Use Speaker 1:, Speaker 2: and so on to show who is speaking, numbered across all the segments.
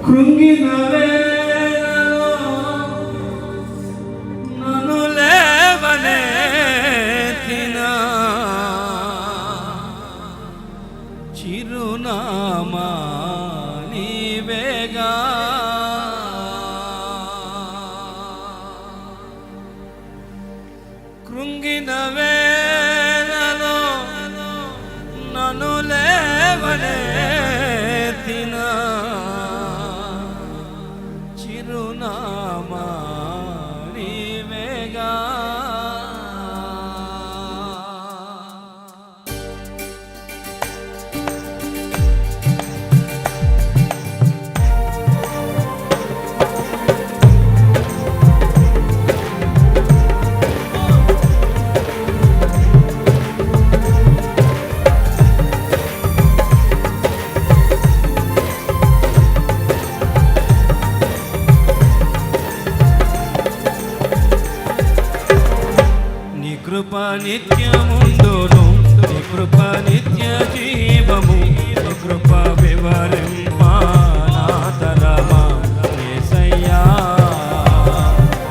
Speaker 1: కృంగిన వేళలో నన్ను లేవనెత్తిన చిరునామా నీవేగా. కృంగిన వేళలో నన్ను లేవనెత్తిన చిరునామా నీవేగా. కృప నిత్యముందును నీ కృప నిత్య జీవము నీ కృప వివరింపానాతరమా యేసయ్యా.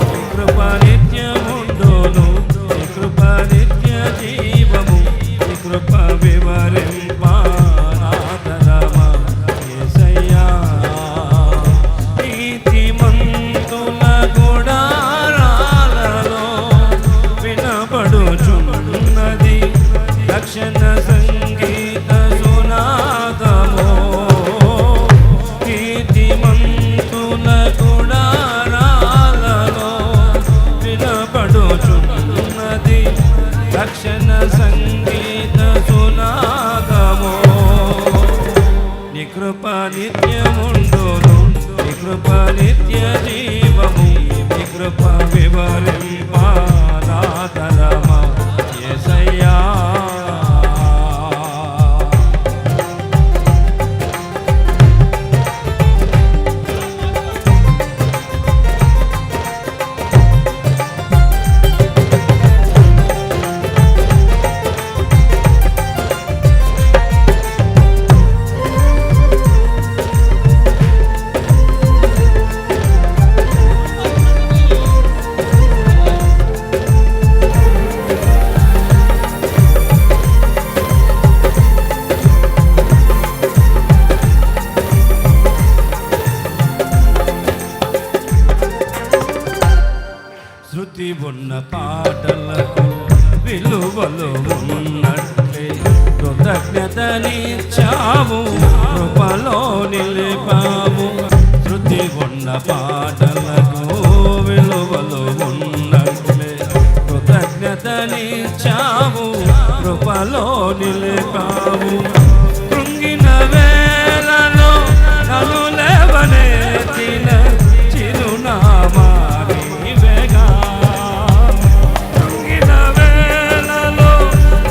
Speaker 1: నీ కృప నిత్యముందును నీ కృప నిత్య జీవము నీ కృప వివరింపానాతరమా యేసయ్యా. నీతిమంతుల గుడారాలలో వినబడుచున్నది రక్షణ సంగీత సునాదమో. నీతిమంతుల గుడారాలలో వినబడుచున్నది రక్షణ సంగీత సునాదమో. నీ కృప నిత్యముండును నీ కృప నిత్య జీవము నీ కృప వివరింపానాతరమా యేసయ్యా. శృతి ఉన్న పాటలకు విలువలు ఉన్నట్లే కృతజ్ఞతనిచ్చావు కృపలో నిలిపావు. శృతి ఉన్న పాటలకు విలువలు ఉన్నట్లే కృతజ్ఞతనిచ్చావు కృపలో నిలిపావు. కృంగిన వేళలో నన్ను లేవనెత్తిన చిరునామా నీవేగా. కృంగిన వేళలో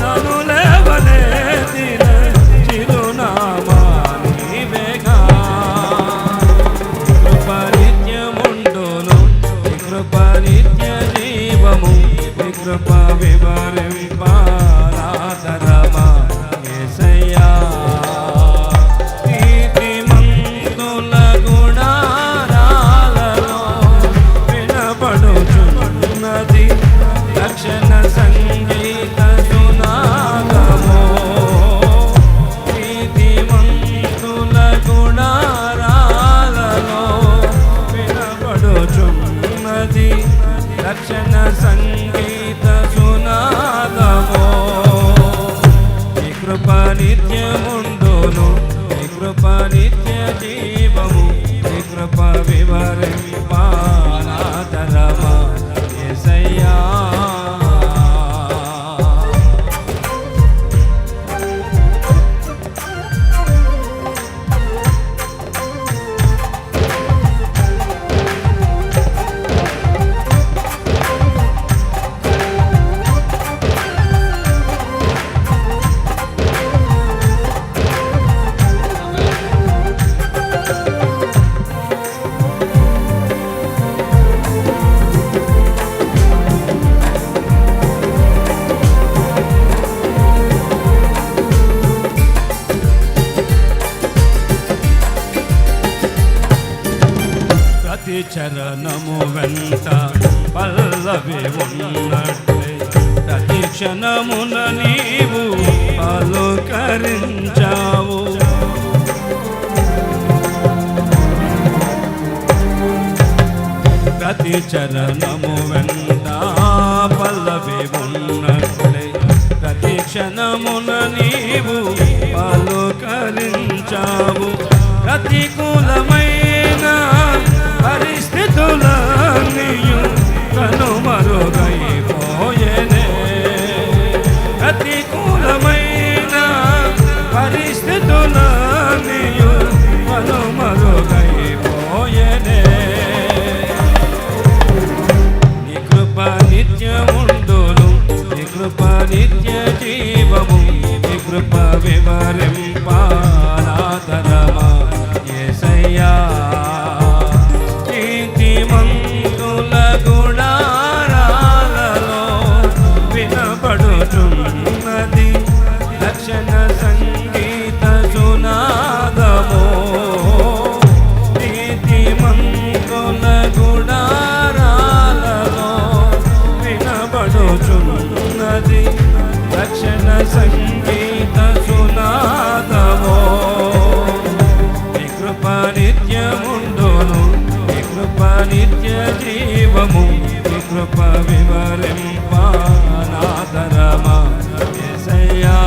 Speaker 1: నన్ను లేవనెత్తిన చిరునామా నీవేగా. కృప నిత్యముండును నీ కృప నిత్య జీవము నీ కృప వివరింపానాతరమా యేసయ్యా. ప్రతి చరణము వెంట పల్లవి ఉన్నట్లే ప్రతి క్షణమున నీవు పలుకరించావు. ప్రతి చరణము వెంట పల్లవి ఉన్నట్లే ప్రతి క్షణమున నీవు పలుకరించావు. ప్రతికూలమైన పరిస్థితులన్నీయు కనుమరుగైపోయేనే. ప్రతికూలమైన పరిస్థితులన్నీయు కనుమరుగైపోయేనే. నీ కృప నిత్యముండును, నీ కృప నిత్య జీవము, నీ కృప వివరింపానాదరమా యేసయ్యా. నీతిమంతుల గుడారాలలో వినబడుచున్నది రక్షణ సంగీత సునాదము. నీతిమంతుల గుడారాలలో వినబడుచున్నది రక్షణ సంగీత సునాదము. నీ కృప నిత్యముండును, నీ కృప నిత్య జీవము, నీ కృప వివరింపానాదరమా యేసయ్యా.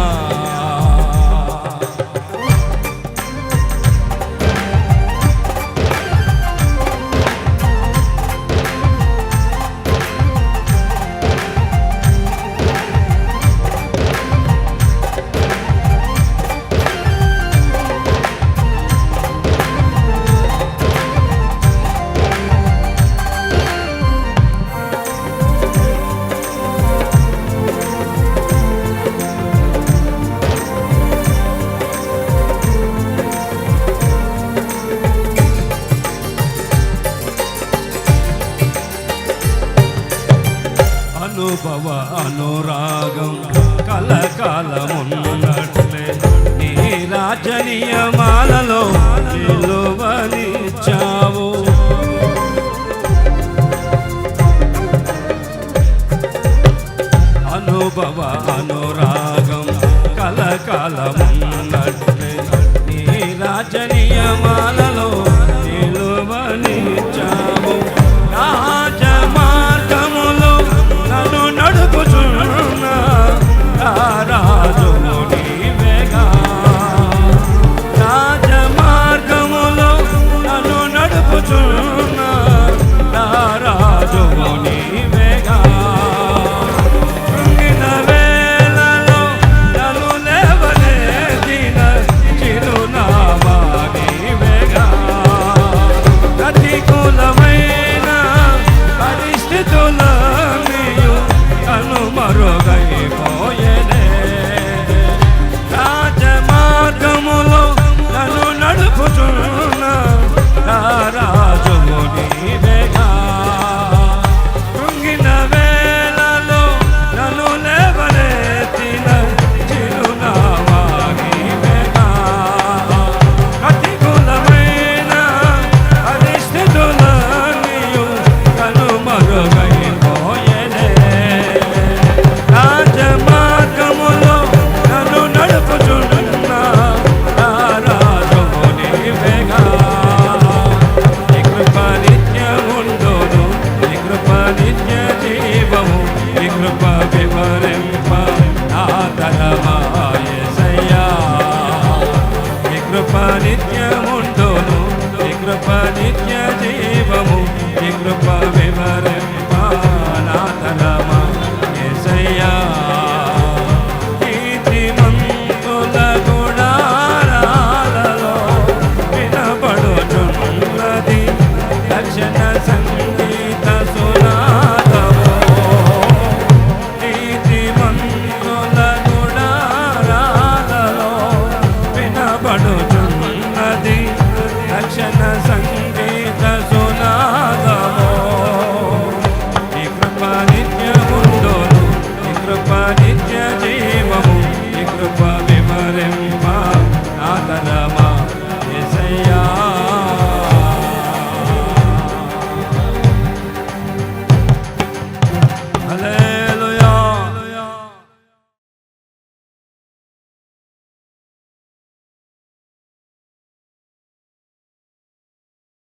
Speaker 1: అనుభవ అనురాగం కలకాలమున్నట్లే నీ రాజనీయమాలలో నిలువనిచ్చావు. అనుభవ అనురాగం కలకాలమున్నట్లే నీ రాజనీయమాలలో నిలువనిచ్చావు. రాజమార్గములో నన్ను నడుపుచున్న రాజు నీవేగా. రాజమార్గములో నన్ను నడుపుచున్న రాజు నీవేగా. కృంగిన వేళలో నన్ను లేవనెత్తిన చిరునామా నీవేగా. ప్రతికూలమైన పరిస్థితులన్నీయు కనుమరుగైపోయేనే. రాజమార్గములో నన్ను నడుపుచున్న రాజువు నీవేగా. కృంగిన వేళలో నన్ను లేవనెత్తిన చిరునామా నీవేగా. ప్రతికూలమైన పరిస్థితులన్నీయు కనుమరుగైపోయేనే. రాజమార్గములో నన్ను నడుపుచున్న రాజువు నీవేగా. నీ కృప నిత్యముండును, నీ కృప నిత్య జీవము, నీ కృప వివరింపానాదరమా యేసయ్యా. నీ కృప నిత్యముండును, నీ కృప నిత్య జీవము, నీ కృప వివరింపానాదరమా యేసయ్యా. నీతిమంతుల గుడారాలలో వినబడుచున్నది రక్షణ సంగీత సునాదము. నీతిమంతుల గుడారాలలో వినబడుచున్నది రక్షణ సంగీత